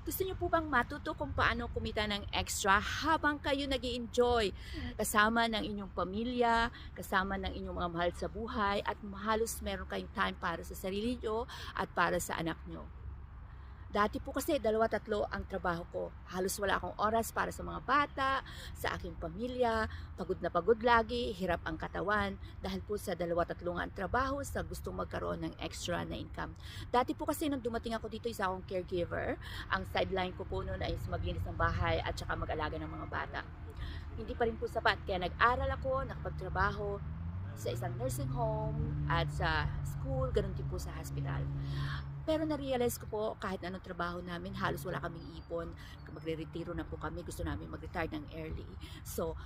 Gusto niyo po bang matuto kung paano kumita ng extra habang kayo nag-i-enjoy kasama ng inyong pamilya, kasama ng inyong mga mahal sa buhay at halos meron kayong time para sa sarili niyo at para sa anak niyo? Dati po kasi dalawa tatlo ang trabaho ko. Halos wala akong oras para sa mga bata, sa aking pamilya, pagod na pagod lagi, hirap ang katawan dahil po sa dalawa tatlo nga ang trabaho sa gustong magkaroon ng extra na income. Dati po kasi nung dumating ako dito, isa akong caregiver. Ang sideline ko po noon ay maglinis ng bahay at saka mag-alaga ng mga bata. Hindi pa rin po sapat kaya nag-aral ako, nakapagtrabaho sa isang nursing home at sa school, ganun din po sa hospital. Pero na-realize ko po kahit anong trabaho namin, halos wala kaming ipon. Magre-retiro na po kami, gusto namin mag-retire ng early. So,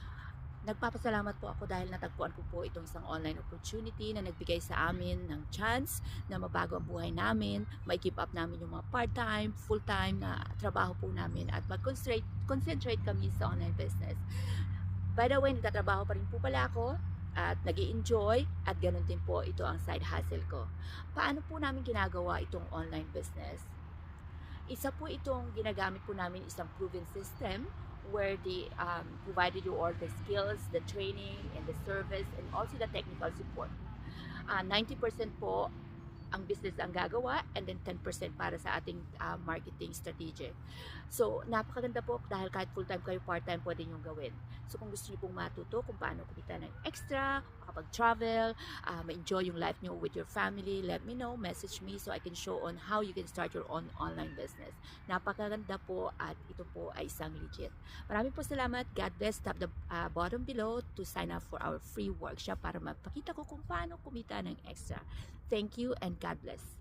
nagpapasalamat po ako dahil natagpuan ko po itong isang online opportunity na nagbigay sa amin ng chance na mabago ang buhay namin, ma-keep up namin yung mga part-time, full-time na trabaho po namin at mag-concentrate kami sa online business. By the way, nagtatrabaho pa rin po pala ako at nag-i-enjoy at ganun din po ito ang side hustle ko. Paano po namin ginagawa itong online business? Isa po itong ginagamit po namin isang proven system where they provided you all the skills, the training, and the service, and also the technical support. 90% po ang business ang gagawa and then 10% para sa ating marketing strategy. So, napakaganda po dahil kahit full-time kayo, part-time pwede nyo gawin. So, kung gusto niyo pong matuto kung paano kumita ng extra, makapag-travel, ma-enjoy yung life nyo with your family, let me know, message me so I can show on how you can start your own online business. Napakaganda po at ito po ay isang legit. Maraming po salamat. God bless. Tap the bottom below to sign up for our free workshop para mapakita ko kung paano kumita ng extra. Thank you and God bless.